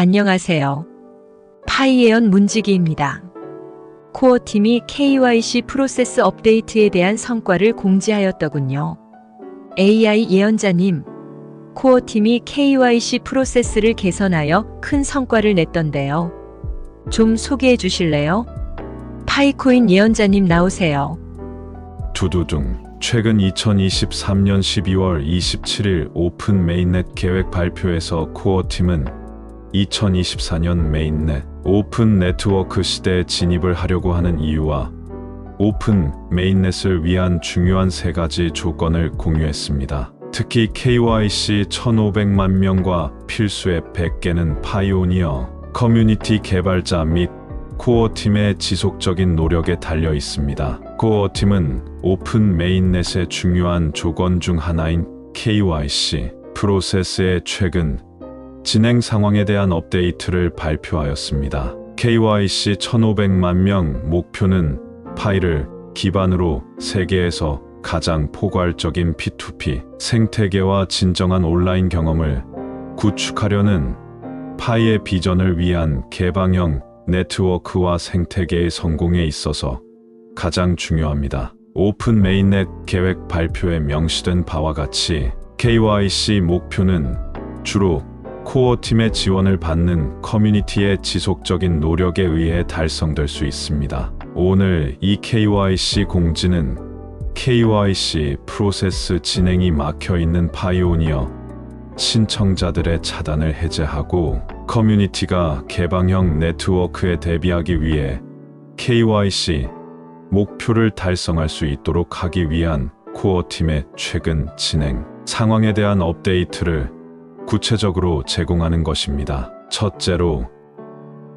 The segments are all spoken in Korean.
안녕하세요. 파이에언 문지기입니다. 코어팀이 KYC 프로세스 업데이트에 대한 성과를 공지하였더군요. AI 예언자님, 코어팀이 KYC 프로세스를 개선하여 큰 성과를 냈던데요. 좀 소개해 주실래요? 파이코인 예언자님 나오세요. 두두둥. 최근 2023년 12월 27일 오픈 메인넷 계획 발표에서 코어팀은 2024년 메인넷 오픈 네트워크 시대에 진입을 하려고 하는 이유와 오픈 메인넷을 위한 중요한 3가지 조건을 공유했습니다. 특히 KYC 1,500만 명과 필수 앱 100개는 파이오니어 커뮤니티 개발자 및 코어팀의 지속적인 노력에 달려 있습니다. 코어팀은 오픈 메인넷의 중요한 조건 중 하나인 KYC 프로세스의 최근 진행 상황에 대한 업데이트를 발표하였습니다. KYC 1,500만 명 목표는 파이를 기반으로 세계에서 가장 포괄적인 P2P 생태계와 진정한 온라인 경험을 구축하려는 파이의 비전을 위한 개방형 네트워크와 생태계의 성공에 있어서 가장 중요합니다. 오픈 메인넷 계획 발표에 명시된 바와 같이 KYC 목표는 주로 코어팀의 지원을 받는 커뮤니티의 지속적인 노력에 의해 달성될 수 있습니다. 오늘 이 KYC 공지는 KYC 프로세스 진행이 막혀있는 파이오니어 신청자들의 차단을 해제하고 커뮤니티가 개방형 네트워크에 대비하기 위해 KYC 목표를 달성할 수 있도록 하기 위한 코어팀의 최근 진행 상황에 대한 업데이트를 구체적으로 제공하는 것입니다. 첫째로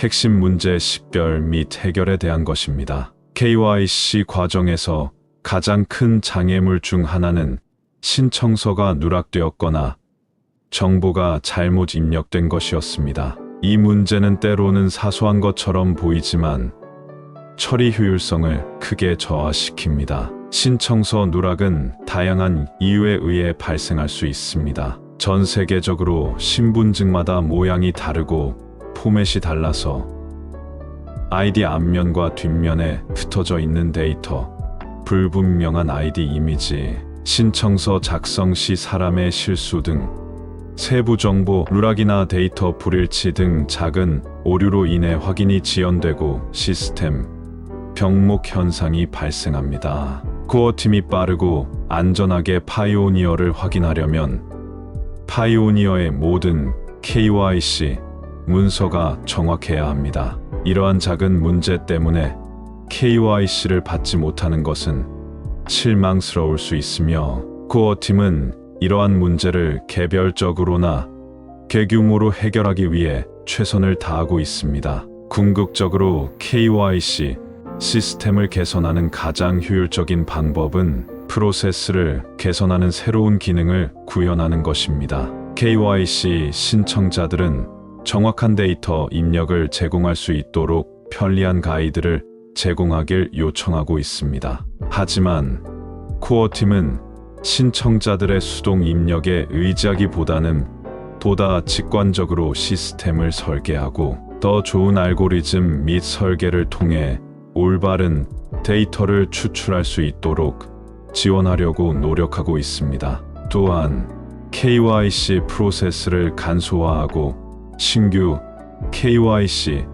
핵심 문제 식별 및 해결에 대한 것입니다. KYC 과정에서 가장 큰 장애물 중 하나는 신청서가 누락되었거나 정보가 잘못 입력된 것이었습니다. 이 문제는 때로는 사소한 것처럼 보이지만 처리 효율성을 크게 저하시킵니다. 신청서 누락은 다양한 이유에 의해 발생할 수 있습니다. 전 세계적으로 신분증마다 모양이 다르고 포맷이 달라서 아이디 앞면과 뒷면에 흩어져 있는 데이터, 불분명한 아이디 이미지, 신청서 작성 시 사람의 실수 등 세부 정보 누락이나 데이터 불일치 등 작은 오류로 인해 확인이 지연되고 시스템 병목 현상이 발생합니다. 코어팀이 빠르고 안전하게 파이오니어를 확인하려면 파이오니어의 모든 KYC 문서가 정확해야 합니다. 이러한 작은 문제 때문에 KYC를 받지 못하는 것은 실망스러울 수 있으며 코어팀은 이러한 문제를 개별적으로나 개규모로 해결하기 위해 최선을 다하고 있습니다. 궁극적으로 KYC 시스템을 개선하는 가장 효율적인 방법은 프로세스를 개선하는 새로운 기능을 구현하는 것입니다. KYC 신청자들은 정확한 데이터 입력을 제공할 수 있도록 편리한 가이드를 제공하길 요청하고 있습니다. 하지만 코어팀은 신청자들의 수동 입력에 의지하기보다는 보다 직관적으로 시스템을 설계하고 더 좋은 알고리즘 및 설계를 통해 올바른 데이터를 추출할 수 있도록 지원하려고 노력하고 있습니다. 또한 KYC 프로세스를 간소화하고 신규 KYC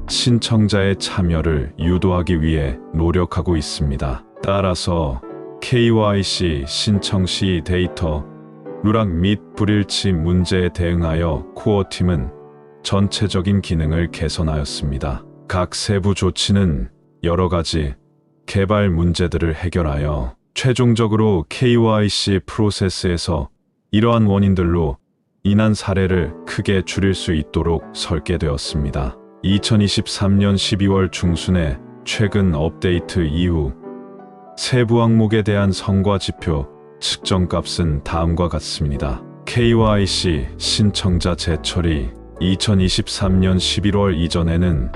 신청자의 참여를 유도하기 위해 노력하고 있습니다. 따라서 KYC 신청 시 데이터 누락 및 불일치 문제에 대응하여 코어팀은 전체적인 기능을 개선하였습니다. 각 세부 조치는 여러 가지 개발 문제들을 해결하여 최종적으로 KYC 프로세스에서 이러한 원인들로 인한 사례를 크게 줄일 수 있도록 설계되었습니다. 2023년 12월 중순에 최근 업데이트 이후 세부 항목에 대한 성과 지표 측정값은 다음과 같습니다. KYC 신청자 재처리 2023년 11월 이전에는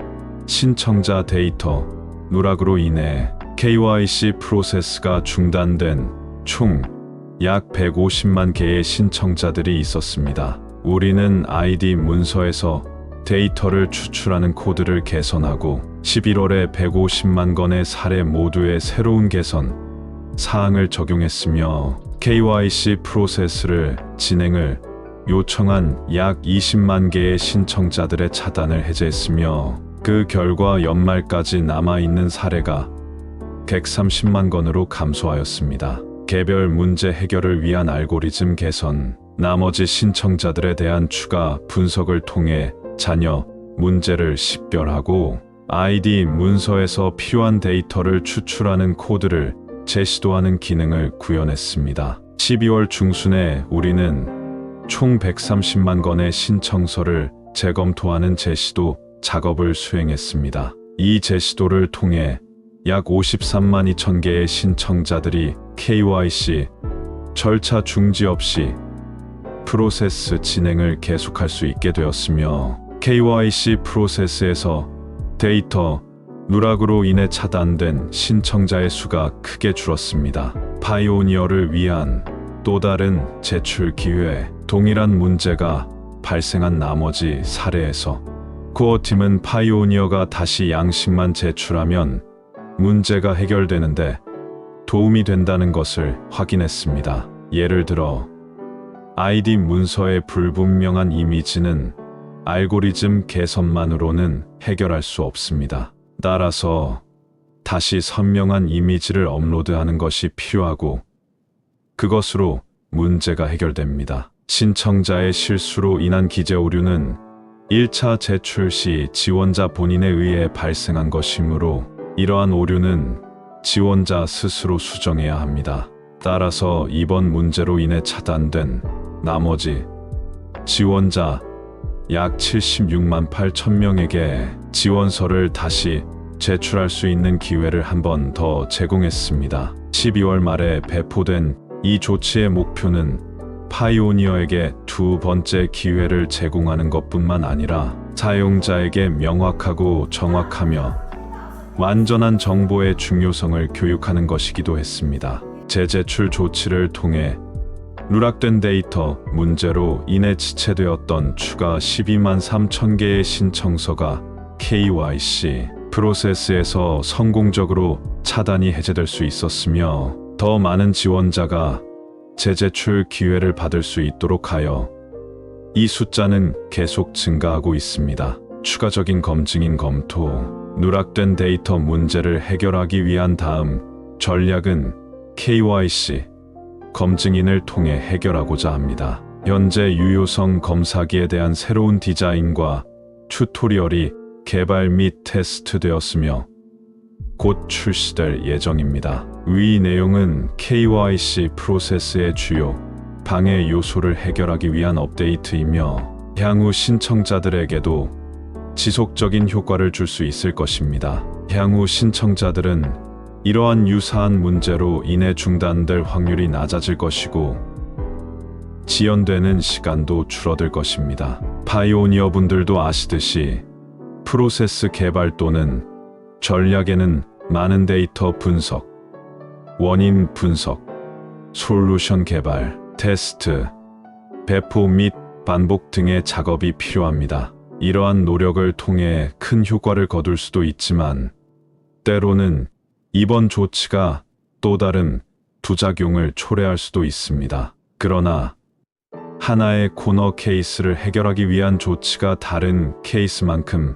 신청자 데이터 누락으로 인해 KYC 프로세스가 중단된 총 약 150만 개의 신청자들이 있었습니다. 우리는 아이디 문서에서 데이터를 추출하는 코드를 개선하고 11월에 150만 건의 사례 모두에 새로운 개선 사항을 적용했으며 KYC 프로세스를 진행을 요청한 약 20만 개의 신청자들의 차단을 해제했으며 그 결과 연말까지 남아있는 사례가 130만 건으로 감소하였습니다. 개별 문제 해결을 위한 알고리즘 개선, 나머지 신청자들에 대한 추가 분석을 통해 잔여 문제를 식별하고 ID 문서에서 필요한 데이터를 추출하는 코드를 재시도하는 기능을 구현했습니다. 12월 중순에 우리는 총 130만 건의 신청서를 재검토하는 재시도 작업을 수행했습니다. 이 재시도를 통해 약 53만 2천 개의 신청자들이 KYC 절차 중지 없이 프로세스 진행을 계속할 수 있게 되었으며 KYC 프로세스에서 데이터 누락으로 인해 차단된 신청자의 수가 크게 줄었습니다. 파이오니어를 위한 또 다른 제출 기회, 동일한 문제가 발생한 나머지 사례에서 코어팀은 파이오니어가 다시 양식만 제출하면 문제가 해결되는데 도움이 된다는 것을 확인했습니다. 예를 들어 ID 문서의 불분명한 이미지는 알고리즘 개선만으로는 해결할 수 없습니다. 따라서 다시 선명한 이미지를 업로드하는 것이 필요하고 그것으로 문제가 해결됩니다. 신청자의 실수로 인한 기재 오류는 1차 제출 시 지원자 본인에 의해 발생한 것이므로 이러한 오류는 지원자 스스로 수정해야 합니다. 따라서 이번 문제로 인해 차단된 나머지 지원자 약 76만 8천 명에게 지원서를 다시 제출할 수 있는 기회를 한 번 더 제공했습니다. 12월 말에 배포된 이 조치의 목표는 파이오니어에게 두 번째 기회를 제공하는 것뿐만 아니라 사용자에게 명확하고 정확하며 완전한 정보의 중요성을 교육하는 것이기도 했습니다. 재제출 조치를 통해 누락된 데이터 문제로 인해 지체되었던 추가 12만 3천 개의 신청서가 KYC 프로세스에서 성공적으로 차단이 해제될 수 있었으며 더 많은 지원자가 재제출 기회를 받을 수 있도록 하여 이 숫자는 계속 증가하고 있습니다. 추가적인 검증인 검토, 누락된 데이터 문제를 해결하기 위한 다음 전략은 KYC 검증인을 통해 해결하고자 합니다. 현재 유효성 검사기에 대한 새로운 디자인과 튜토리얼이 개발 및 테스트되었으며 곧 출시될 예정입니다. 위 내용은 KYC 프로세스의 주요 방해 요소를 해결하기 위한 업데이트이며 향후 신청자들에게도 지속적인 효과를 줄 수 있을 것입니다. 향후 신청자들은 이러한 유사한 문제로 인해 중단될 확률이 낮아질 것이고 지연되는 시간도 줄어들 것입니다. 파이오니어 분들도 아시듯이 프로세스 개발 또는 전략에는 많은 데이터 분석, 원인 분석, 솔루션 개발, 테스트, 배포 및 반복 등의 작업이 필요합니다. 이러한 노력을 통해 큰 효과를 거둘 수도 있지만 때로는 이번 조치가 또 다른 부작용을 초래할 수도 있습니다. 그러나 하나의 코너 케이스를 해결하기 위한 조치가 다른 케이스만큼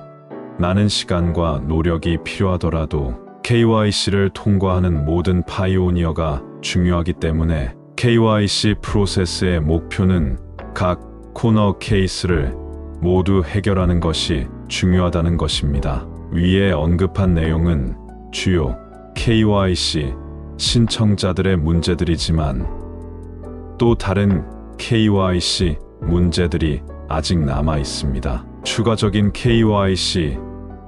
많은 시간과 노력이 필요하더라도 KYC를 통과하는 모든 파이오니어가 중요하기 때문에 KYC 프로세스의 목표는 각 코너 케이스를 모두 해결하는 것이 중요하다는 것입니다. 위에 언급한 내용은 주요 KYC 신청자들의 문제들이지만 또 다른 KYC 문제들이 아직 남아 있습니다. 추가적인 KYC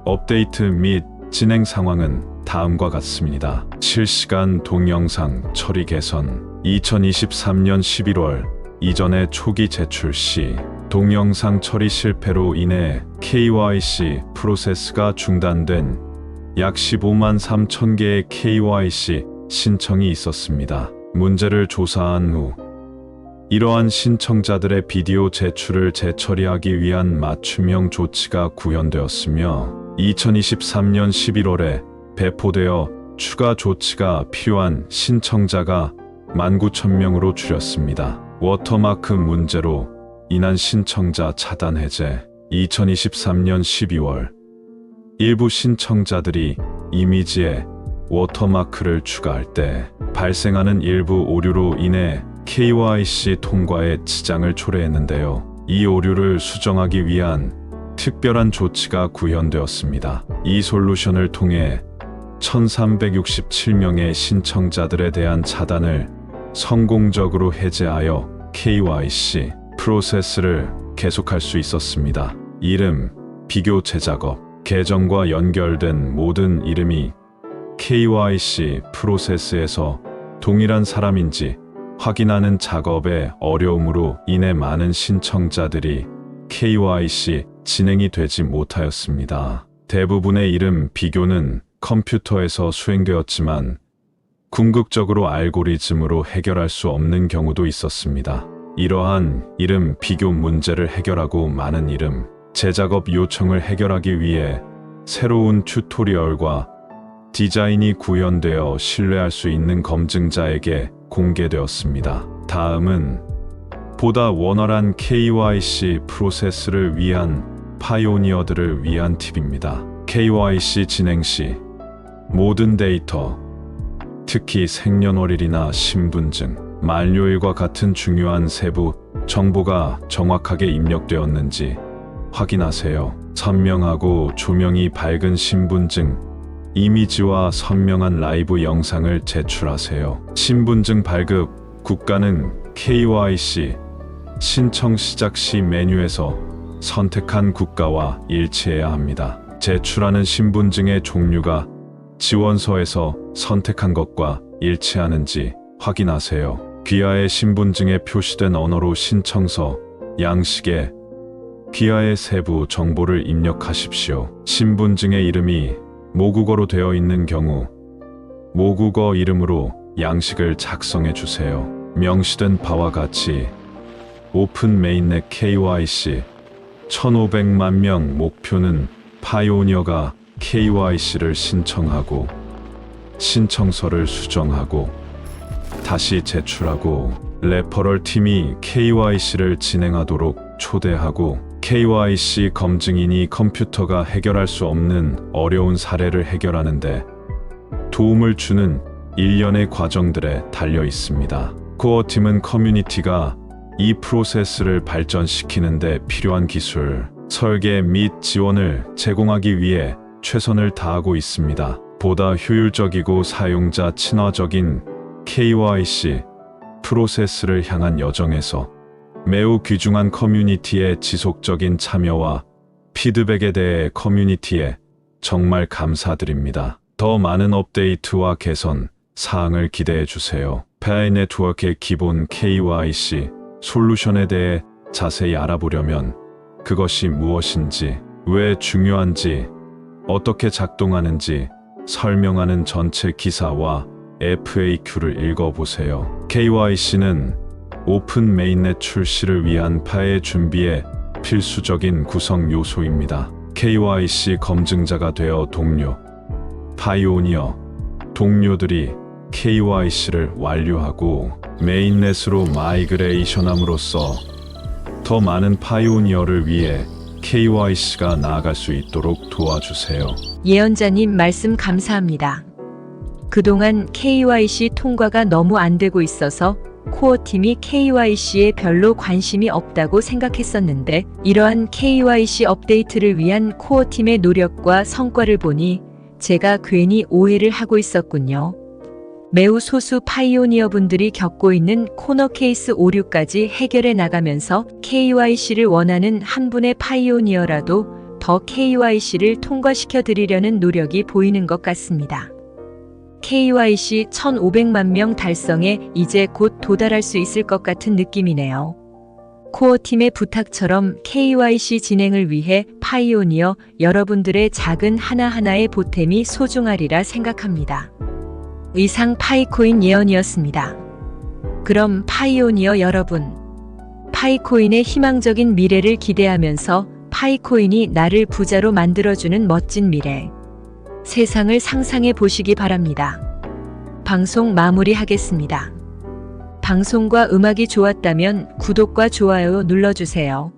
업데이트 및 진행 상황은 다음과 같습니다. 실시간 동영상 처리 개선 2023년 11월 이전의 초기 제출 시 동영상 처리 실패로 인해 KYC 프로세스가 중단된 약 15만 3천 개의 KYC 신청이 있었습니다. 문제를 조사한 후 이러한 신청자들의 비디오 제출을 재처리하기 위한 맞춤형 조치가 구현되었으며 2023년 11월에 배포되어 추가 조치가 필요한 신청자가 19,000명으로 줄였습니다. 워터마크 문제로 인한 신청자 차단 해제. 2023년 12월 일부 신청자들이 이미지에 워터마크를 추가할 때 발생하는 일부 오류로 인해 KYC 통과에 지장을 초래했는데요. 이 오류를 수정하기 위한 특별한 조치가 구현되었습니다. 이 솔루션을 통해 1367명의 신청자들에 대한 차단을 성공적으로 해제하여 KYC 프로세스를 계속할 수 있었습니다. 이름, 비교 재작업, 계정과 연결된 모든 이름이 KYC 프로세스에서 동일한 사람인지 확인하는 작업의 어려움으로 인해 많은 신청자들이 KYC 진행이 되지 못하였습니다. 대부분의 이름 비교는 컴퓨터에서 수행되었지만 궁극적으로 알고리즘으로 해결할 수 없는 경우도 있었습니다. 이러한 이름 비교 문제를 해결하고 많은 이름 재작업 요청을 해결하기 위해 새로운 튜토리얼과 디자인이 구현되어 신뢰할 수 있는 검증자에게 공개되었습니다. 다음은 보다 원활한 KYC 프로세스를 위한 파이오니어들을 위한 팁입니다. KYC 진행 시 모든 데이터, 특히 생년월일이나 신분증, 만료일과 같은 중요한 세부 정보가 정확하게 입력되었는지 확인하세요. 선명하고 조명이 밝은 신분증, 이미지와 선명한 라이브 영상을 제출하세요. 신분증 발급, 국가는 KYC 신청 시작 시 메뉴에서 선택한 국가와 일치해야 합니다. 제출하는 신분증의 종류가 지원서에서 선택한 것과 일치하는지 확인하세요. 귀하의 신분증에 표시된 언어로 신청서, 양식에 귀하의 세부 정보를 입력하십시오. 신분증의 이름이 모국어로 되어 있는 경우 모국어 이름으로 양식을 작성해 주세요. 명시된 바와 같이 오픈 메인넷 KYC 1,500만 명 목표는 파이오니어가 KYC를 신청하고 신청서를 수정하고 다시 제출하고 레퍼럴 팀이 KYC를 진행하도록 초대하고 KYC 검증인이 컴퓨터가 해결할 수 없는 어려운 사례를 해결하는데 도움을 주는 일련의 과정들에 달려 있습니다. 코어팀은 커뮤니티가 이 프로세스를 발전시키는 데 필요한 기술, 설계 및 지원을 제공하기 위해 최선을 다하고 있습니다. 보다 효율적이고 사용자 친화적인 KYC 프로세스를 향한 여정에서 매우 귀중한 커뮤니티의 지속적인 참여와 피드백에 대해 커뮤니티에 정말 감사드립니다. 더 많은 업데이트와 개선 사항을 기대해 주세요. 페아이 네트워크의 기본 KYC 솔루션에 대해 자세히 알아보려면 그것이 무엇인지, 왜 중요한지, 어떻게 작동하는지 설명하는 전체 기사와 FAQ를 읽어보세요. KYC는 오픈 메인넷 출시를 위한 파의 준비에 필수적인 구성 요소입니다. KYC 검증자가 되어 동료, 파이오니어, 동료들이 KYC를 완료하고 메인넷으로 마이그레이션함으로써 더 많은 파이오니어를 위해 KYC가 나아갈 수 있도록 도와주세요. 예언자님 말씀 감사합니다. 그동안 KYC 통과가 너무 안 되고 있어서 코어팀이 KYC에 별로 관심이 없다고 생각했었는데 이러한 KYC 업데이트를 위한 코어팀의 노력과 성과를 보니 제가 괜히 오해를 하고 있었군요. 매우 소수 파이오니어 분들이 겪고 있는 코너 케이스 오류까지 해결해 나가면서 KYC를 원하는 한 분의 파이오니어라도 더 KYC를 통과시켜 드리려는 노력이 보이는 것 같습니다. KYC 1,500만 명 달성에 이제 곧 도달할 수 있을 것 같은 느낌이네요. 코어팀의 부탁처럼 KYC 진행을 위해 파이오니어 여러분들의 작은 하나하나의 보탬이 소중하리라 생각합니다. 이상 파이코인 예언이었습니다. 그럼 파이오니어 여러분, 파이코인의 희망적인 미래를 기대하면서 파이코인이 나를 부자로 만들어주는 멋진 미래, 세상을 상상해 보시기 바랍니다. 방송 마무리하겠습니다. 방송과 음악이 좋았다면 구독과 좋아요 눌러주세요.